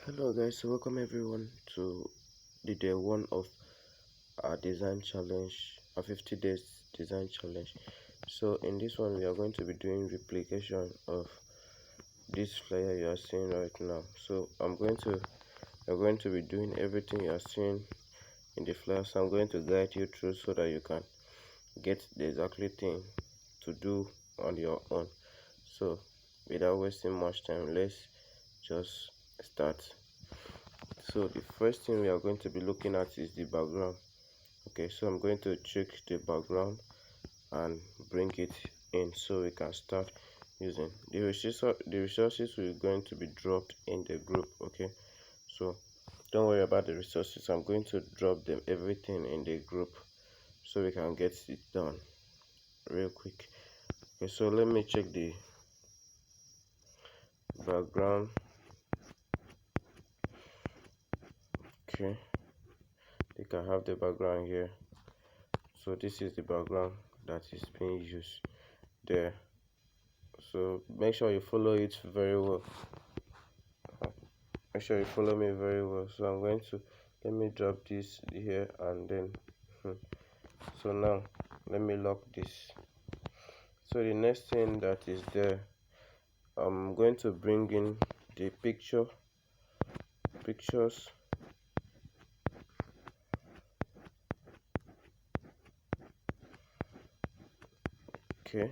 Hello guys, so welcome everyone to the day one of our design challenge, our 50 days design challenge. So in this one we are going to be doing replication of this flyer you are seeing right now. So we're going to be doing everything you are seeing in the flyer. So I'm going to guide you through so that you can get the exactly thing to do on your own. So without wasting much time, let's just start. So the first thing we are going to be looking at is the background. Okay, so I'm going to check the background and bring it in so we can start using the resources we're going to be dropped in the group. Okay, so don't worry about the resources. I'm going to drop them everything in the group so we can get it done real quick. Okay, so let me check the background. Okay, I think I have the background here. So this is the background that is being used there. So make sure you follow it very well. Make sure you follow me very well. So I'm going to let me drop this here and then so now let me lock this. So the next thing that is there, I'm going to bring in the pictures. Okay,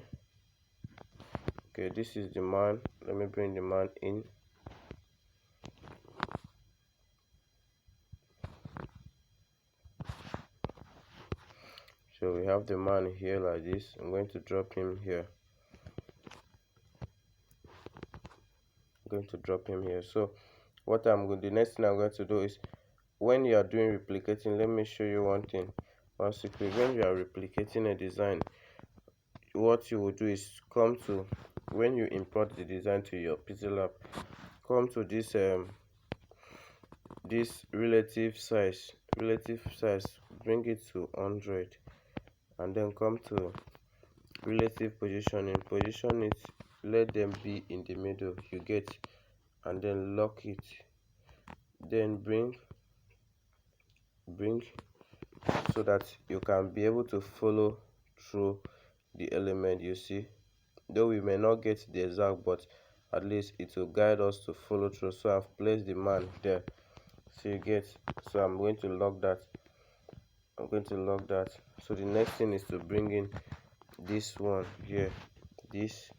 this is the man. Let me bring the man in. So we have the man here like this. I'm going to drop him here. So what the next thing I'm going to do is, when you are doing replicating, let me show you one thing. Once when you are replicating a design, what you will do is when you import the design to your Pixel app, come to this relative size, bring it to 100, and then come to relative positioning, position it, let them be in the middle, you get, and then lock it, then bring so that you can be able to follow through the element. You see, though we may not get the exact, but at least it will guide us to follow through. So I've placed the man there, so you get. So I'm going to lock that. So the next thing is to bring in this one here, this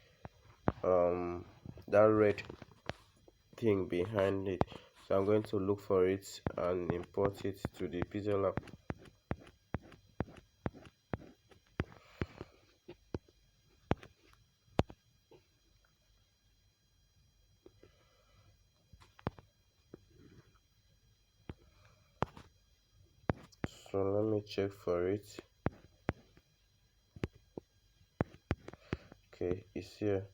that red thing behind it. So I'm going to look for it and import it to the Pixel app. So let me check for it. Okay, it's here.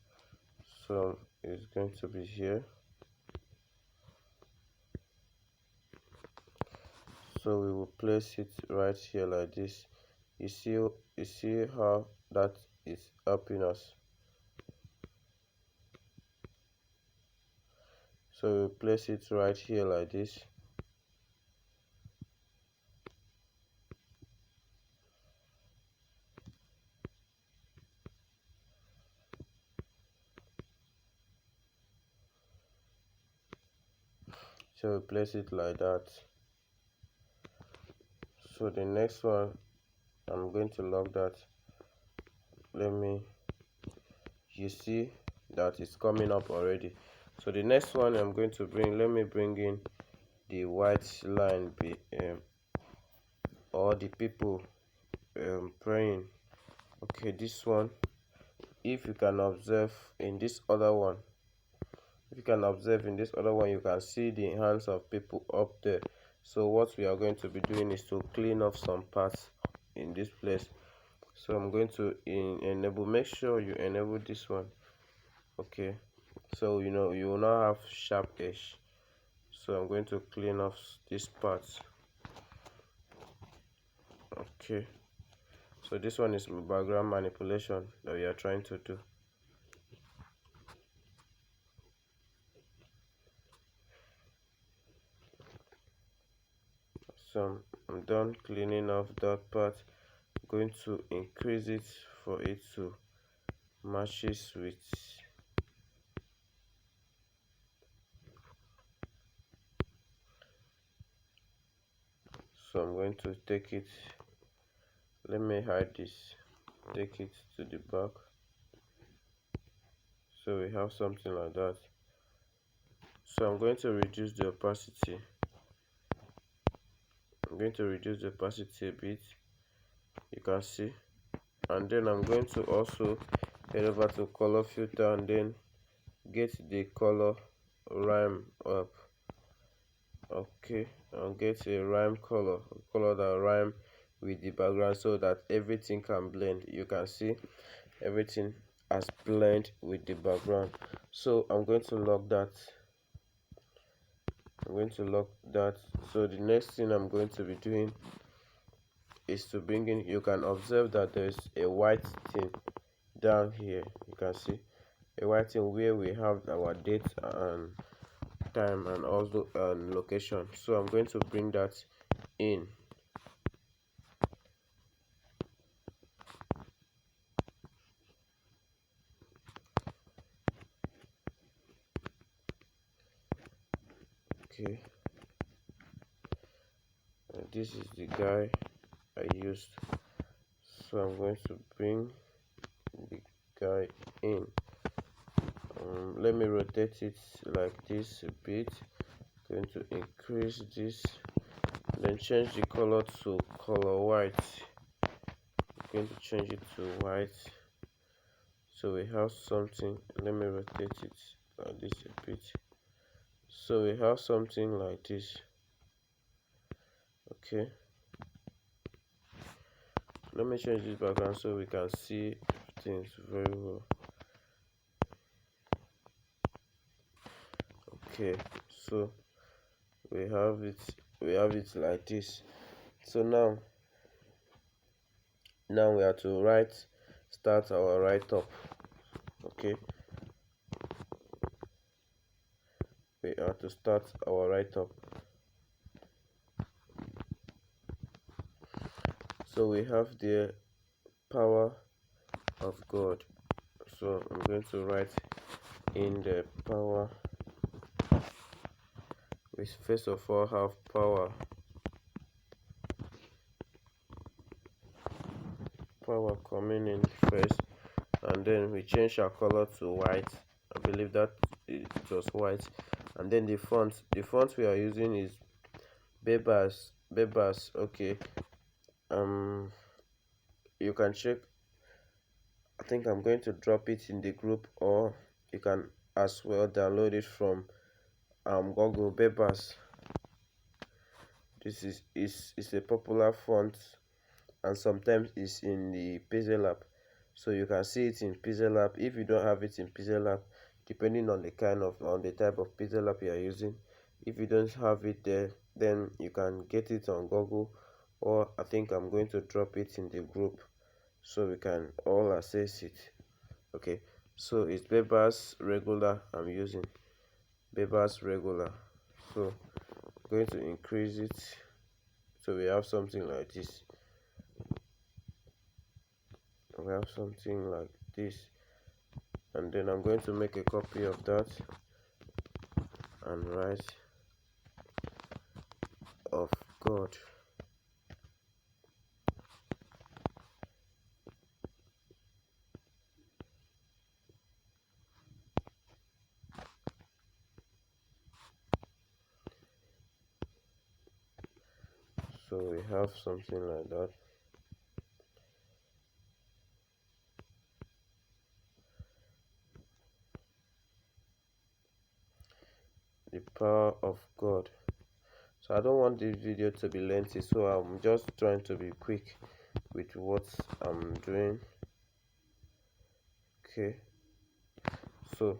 So it's going to be here. So we will place it right here like this. You see how that is helping us. So we'll place it right here like this. So we place it like that. So the next one, I'm going to lock that. You see that it's coming up already. So the next one I'm going to let me bring in the white line or the people praying. Okay, this one, if you can observe in this other one, you can see the hands of people up there. So what we are going to be doing is to clean up some parts in this place. So I'm going to enable, make sure you enable this one. Okay, so you will not have sharp edge. So I'm going to clean off this part. Okay, so this one is background manipulation that we are trying to do. So I'm done cleaning off that part. I'm going to increase it for it to matches with. So I'm going to take it, let me hide this, take it to the back, so we have something like that. So I'm going to reduce the opacity. I'm going to reduce the opacity a bit, you can see, and then I'm going to also head over to color filter and then get the color rhyme up. Okay, and get a rhyme color that rhyme with the background so that everything can blend. You can see everything has blend with the background. So I'm going to lock that. So the next thing I'm going to be doing is to bring in, you can observe that there's a white thing down here. You can see a white thing where we have our date and time and also location. So I'm going to bring that in. Okay, this is the guy I used, so I'm going to bring the guy in. Let me rotate it like this a bit. Going to increase this, then change the color to color white. Going to change it to white, so we have something. Let me rotate it like this a bit, so we have something like this. Okay, let me change this background so we can see things very well. Okay, so we have it like this. So now we have to start our write up. Okay, we have to start our write up. So we have the power of God. So I'm going to write in the power. We first of all have power coming in first, and then we change our color to white. I believe that it was white, and then the font we are using is Bebas. Okay, you can check. I think I'm going to drop it in the group, or you can as well download it from Google. Bebas, this is a popular font, and sometimes it's in the Pixel app, so you can see it in Pixel app. If you don't have it in Pixel app, depending on the type of Pixel app you are using, if you don't have it there, then you can get it on Google, or I think I'm going to drop it in the group so we can all access it. Okay, so it's Bebas regular. I'm using Bebas regular, so I'm going to increase it so we have something like this. We have something like this, and then I'm going to make a copy of that and write of God. So we have something like that. The power of God. So I don't want this video to be lengthy, so I'm just trying to be quick with what I'm doing. Okay, so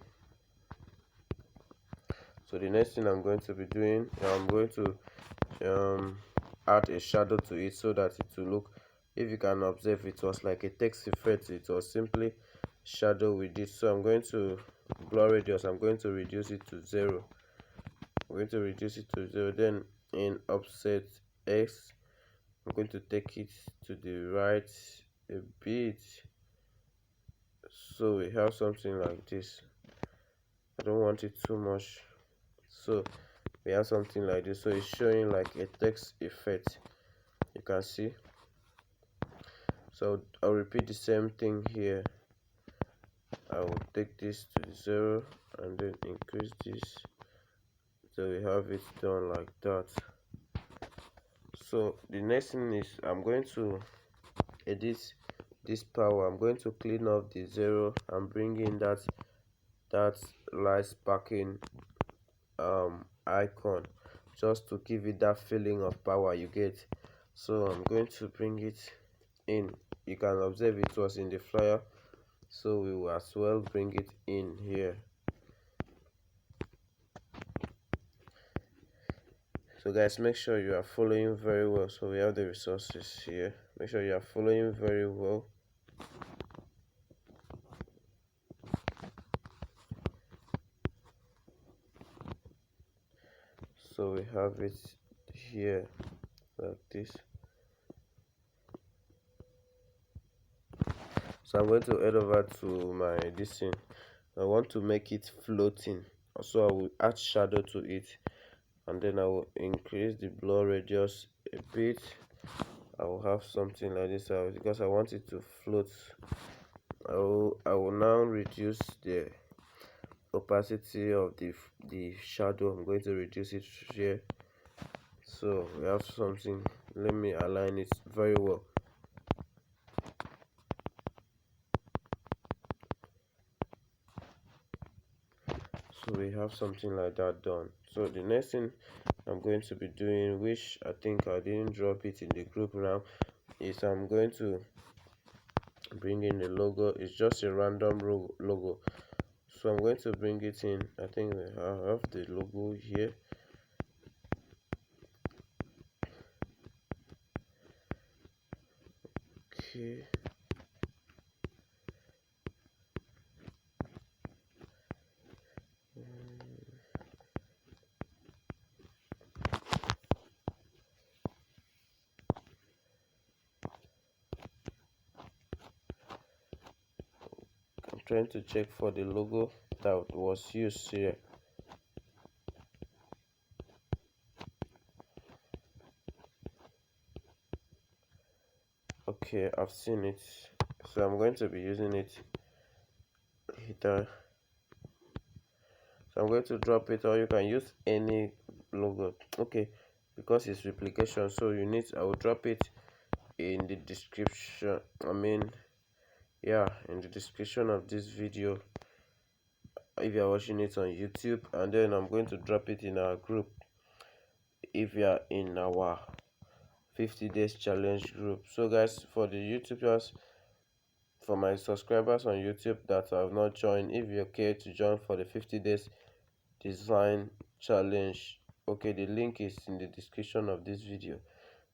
the next thing I'm going to be doing, I'm going to add a shadow to it so that it will look, if you can observe, it was like a text effect. It was simply shadow with this. So I'm going to blur radius, I'm going to reduce it to 0. I'm going to reduce it to 0. Then in offset X. I'm going to take it to the right a bit, so we have something like this. I don't want it too much, so we have something like this. So it's showing like a text effect, you can see. So I'll repeat the same thing here. I will take this to 0 and then increase this, so we have it done like that. So the next thing is I'm going to edit this power. I'm going to clean up the 0 and bring in that light sparking icon, just to give it that feeling of power you get. So I'm going to bring it in. You can observe it was in the flyer, so we will as well bring it in here. So guys, make sure you are following very well. So we have the resources here. Make sure you are following very well. So we have it here like this. So I'm going to head over to my this thing. I want to make it floating, so I will add shadow to it, and then I will increase the blur radius a bit. I will have something like this because I want it to float. I will now reduce the opacity of the shadow. I'm going to reduce it here, so we have something. Let me align it very well. So we have something like that done. So the next thing I'm going to be doing, which I think I didn't drop it in the group now, is I'm going to bring in the logo. It's just a random logo, so I'm going to bring it in. I think we have the logo here. Okay, I'm trying to check for the logo that was used here. Okay, I've seen it, so I'm going to be using it here. So I'm going to drop it, or you can use any logo. Okay, because it's replication, so I will drop it in the description. Yeah, in the description of this video if you are watching it on YouTube, and then I'm going to drop it in our group if you are in our 50 days challenge group. So guys, for the YouTubers, for my subscribers on YouTube that have not joined, if you're okay to join for the 50 days design challenge, okay, the link is in the description of this video.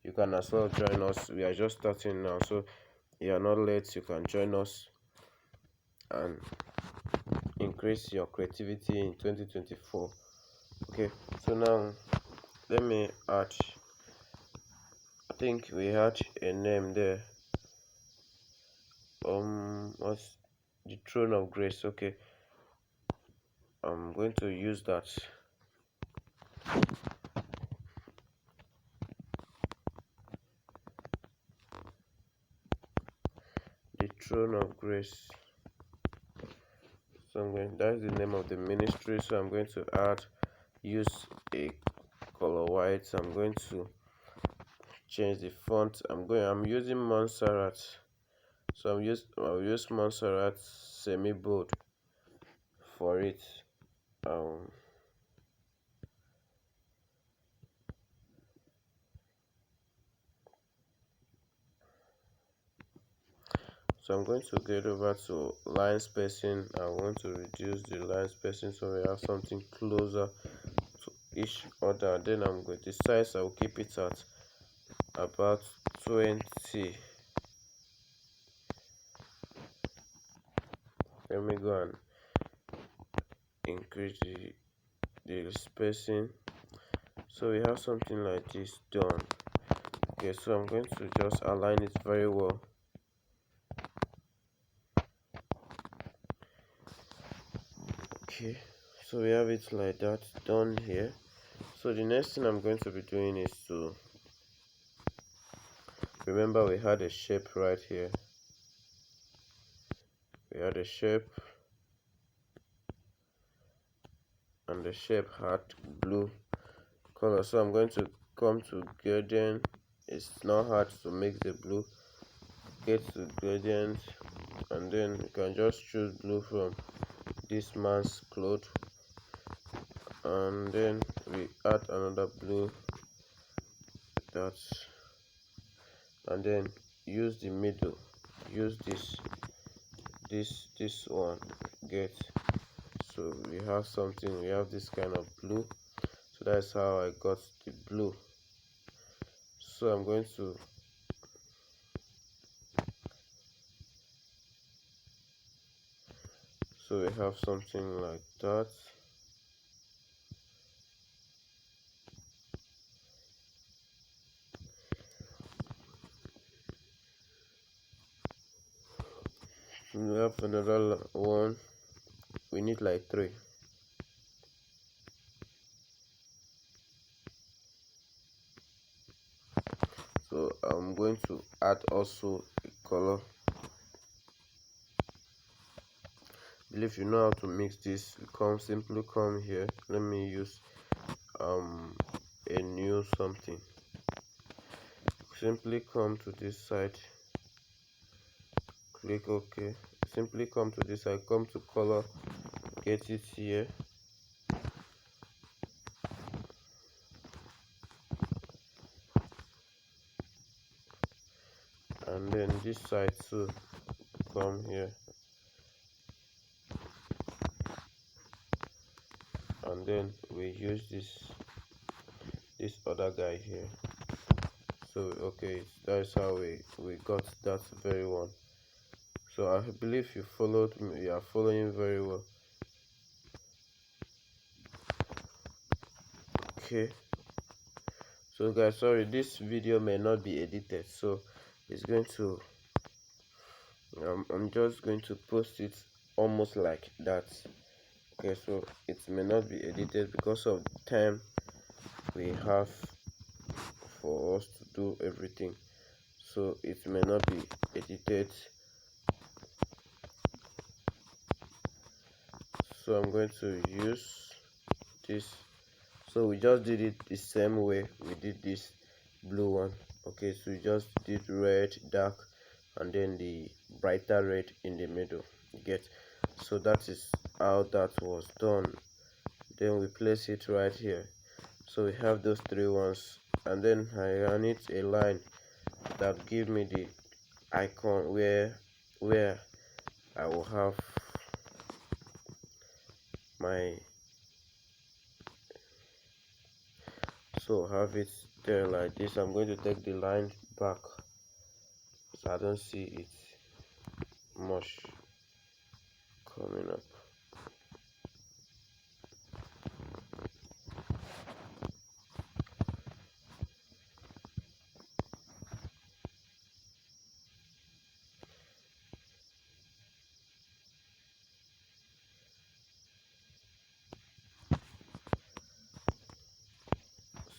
You can as well join us. We are just starting now, so you are not late. You can join us and increase your creativity in 2024. Okay, so now let me add, I think we had a name there. What's the throne of grace? Okay, I'm going to use that. The throne of grace. So that's the name of the ministry. So I'm going to use a color white. I'm going to change the font. I'm using Montserrat. So I'll use Montserrat semi bold for it. So I'm going to get over to line spacing. I want to reduce the line spacing so we have something closer to each other. Then I'm going to size, I'll keep it at about 20. Let me go and increase the spacing, so we have something like this done. Okay, so I'm going to just align it very well. Okay, so we have it like that done here. So the next thing I'm going to be doing is to remember we had a shape right here. We had a shape, and the shape had blue color. So I'm going to come to gradient. It's not hard to make the blue. Get to gradient, and then you can just choose blue from this man's cloth, and then we add another blue, that's, and then use the middle, use this one, get. So we have something, we have this kind of blue. So that's how I got the blue. So I'm going to so we have something like that. We have another one. We need like 3. So I'm going to add also a color. If you know how to mix this, simply come here. Let me use a new something. Simply come to this side, click OK. Simply come to this side, come to color, get it here, and then this side too, come here, and then we use this other guy here. So okay, that's how we got that very one. So I believe you followed me, you are following very well. Okay, so guys, sorry, this video may not be edited, so it's going to I'm just going to post it almost like that. Okay, so it may not be edited because of the time we have for us to do everything, so it may not be edited. So I'm going to use this. So we just did it the same way we did this blue one. Okay, so we just did red, dark, and then the brighter red in the middle. You get? So that is how that was done. Then we place it right here. So we have those 3 ones, and then I need a line that give me the icon where I will have my, so have it there like this. I'm going to take the line back so I don't see it much coming up.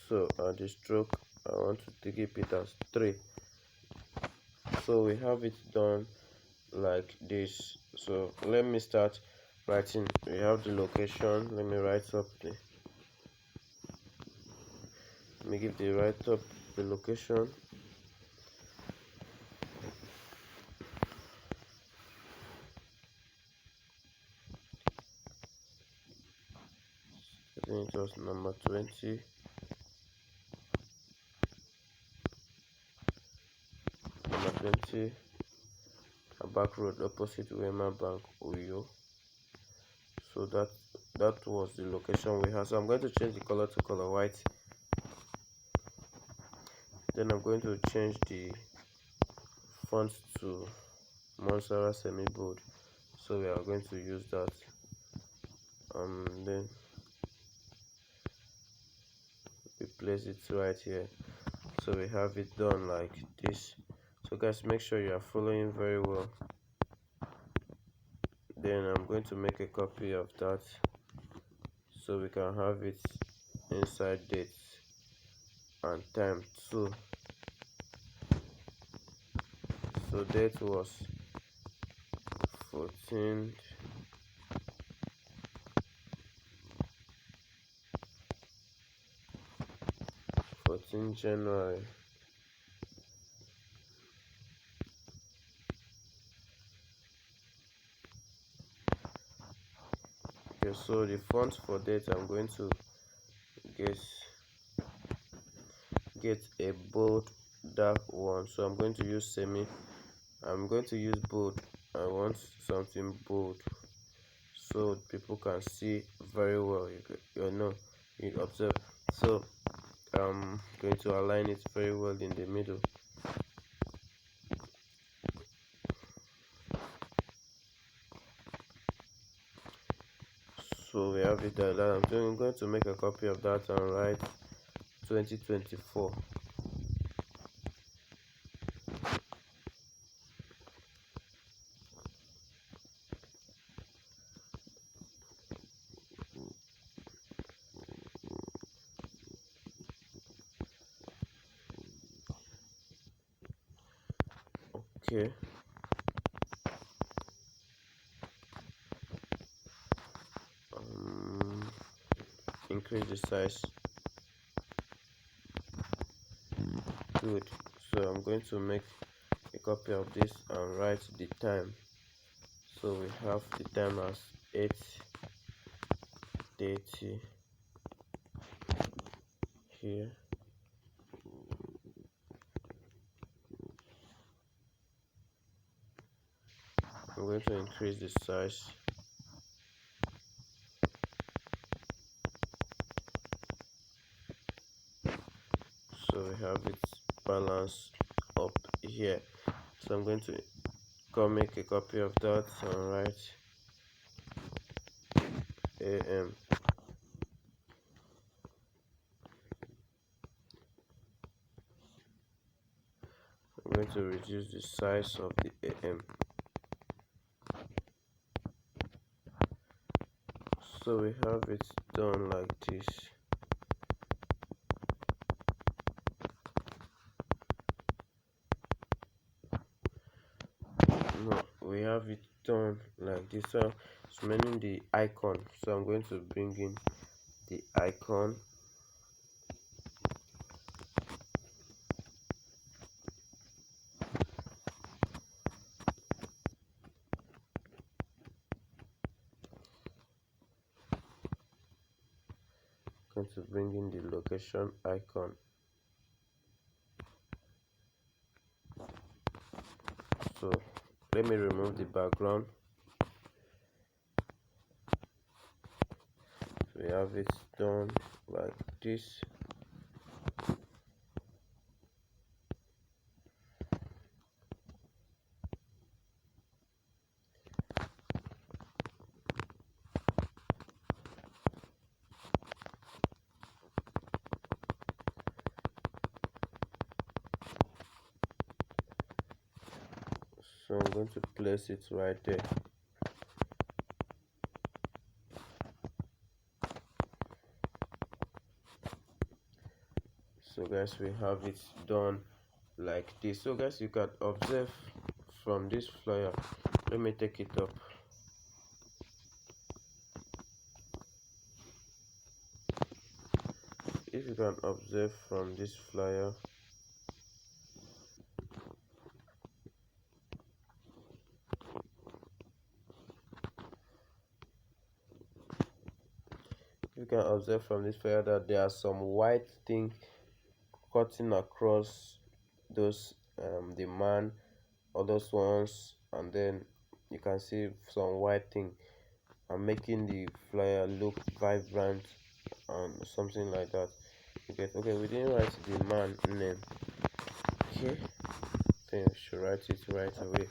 So the stroke, I want to keep it as 3. So we have it done like this. So let me start writing. We have the location. Let me write up let me give the write up the location. I think it was number 20. Number 20, a back road opposite Wema Bank, Oyo. So that was the location we have. So I'm going to change the color to color white. Then I'm going to change the font to Montserrat semi bold. So we are going to use that. Then we place it right here. So we have it done like this. So guys, make sure you are following very well. Then I'm going to make a copy of that so we can have it inside dates and time too. So date was 14th January. Okay, so the font for date, I'm going to get a bold dark one. So I'm going to use semi. I'm going to use bold. I want something bold so people can see very well. You know, you observe. So I'm going to align it very well in the middle. So we have it like that. I'm going to make a copy of that and write 2024. Okay. Increase the size. Good. So I'm going to make a copy of this and write the time. So we have the time as 8:30 here. I'm going to increase the size. So we have it balanced up here. So I'm going to come make a copy of that and write AM. I'm going to reduce the size of the AM. So we have it done like this. No, we have it done like this. So it's meaning the icon. So I'm going to bring in the icon. Going to bring in the location icon. So let me remove the background. So we have it done like this. So I'm going to place it right there. So guys, we have it done like this. So guys, you can observe from this flyer. Let me take it up. If you can observe from this flyer, that there are some white thing cutting across those the man, all those ones, and then you can see some white thing and making the flyer look vibrant and something like that. Okay, we didn't write the man name. Okay, then we should write it right away.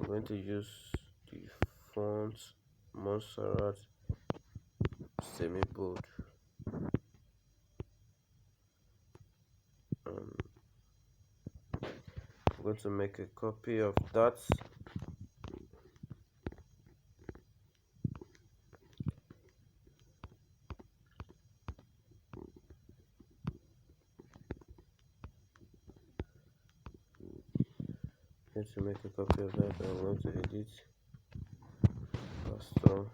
I'm going to use the font Montserrat semi bold. I'm going to make a copy of that. I'm going to make a copy of that. I'm going to edit custom.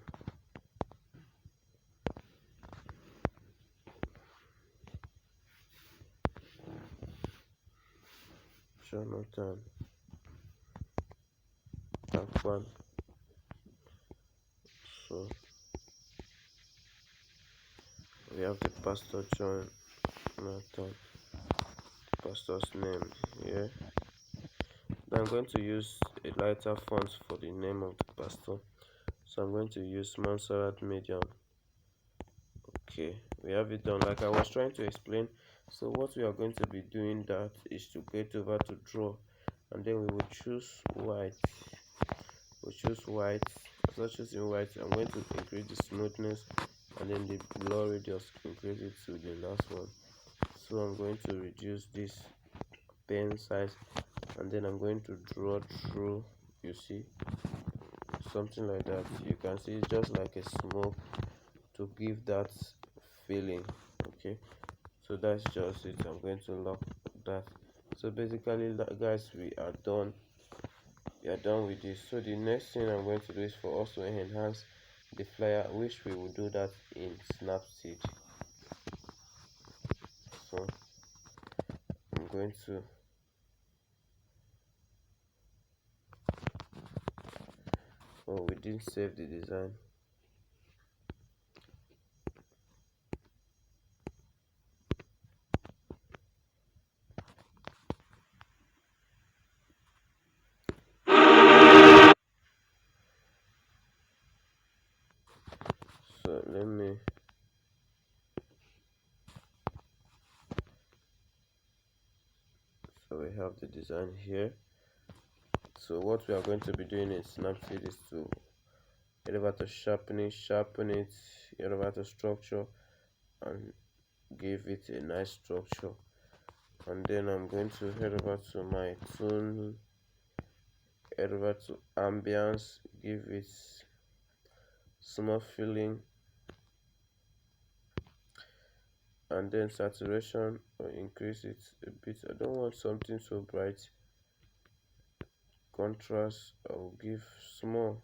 Jonathan Takwan. So we have the pastor Jonathan, pastor's name here. Then I'm going to use a lighter font for the name of the pastor. So I'm going to use Montserrat Medium. Okay, we have it done like I was trying to explain. So what we are going to be doing that is to get over to draw, and then we will choose white. We'll choose white. As I choose in white, I'm going to increase the smoothness, and then the blur radius, increase it to the last one. So I'm going to reduce this pen size, and then I'm going to draw through, you see, something like that. You can see it's just like a smoke to give that feeling. Okay, so that's just it. I'm going to lock that. So basically, guys, we are done with this. So the next thing I'm going to do is for us to enhance the flyer, which we will do that in Snapseed. So I'm going to we didn't save the design. So let me so we have the design here. So what we are going to be doing in Snapseed is to head over to sharpen it, head over to structure, and give it a nice structure. And then I'm going to head over to my tune, head over to ambience, give it small feeling, and then saturation, or increase it a bit. I don't want something so bright. Contrast, I will give small.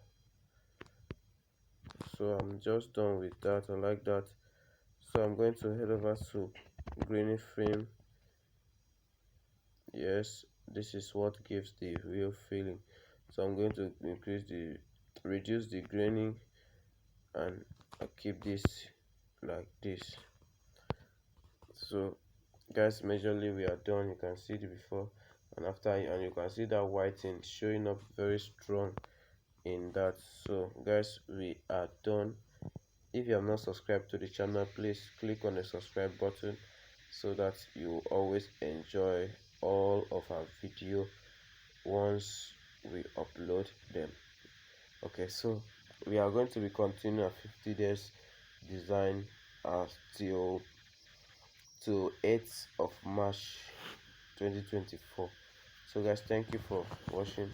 So I'm just done with that. I like that. So I'm going to head over to grainy frame. Yes, this is what gives the real feeling. So I'm going to reduce the graining, and I keep this like this. So guys, majorly we are done. You can see the before and after, and you can see that whiting showing up very strong in that. So guys, we are done. If you have not subscribed to the channel, please click on the subscribe button so that you always enjoy all of our video once we upload them. Okay, so we are going to be continuing our 50 days design till 8th of March 2024. So guys, thank you for watching.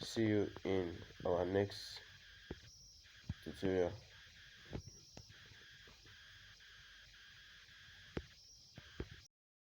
See you in our next tutorial.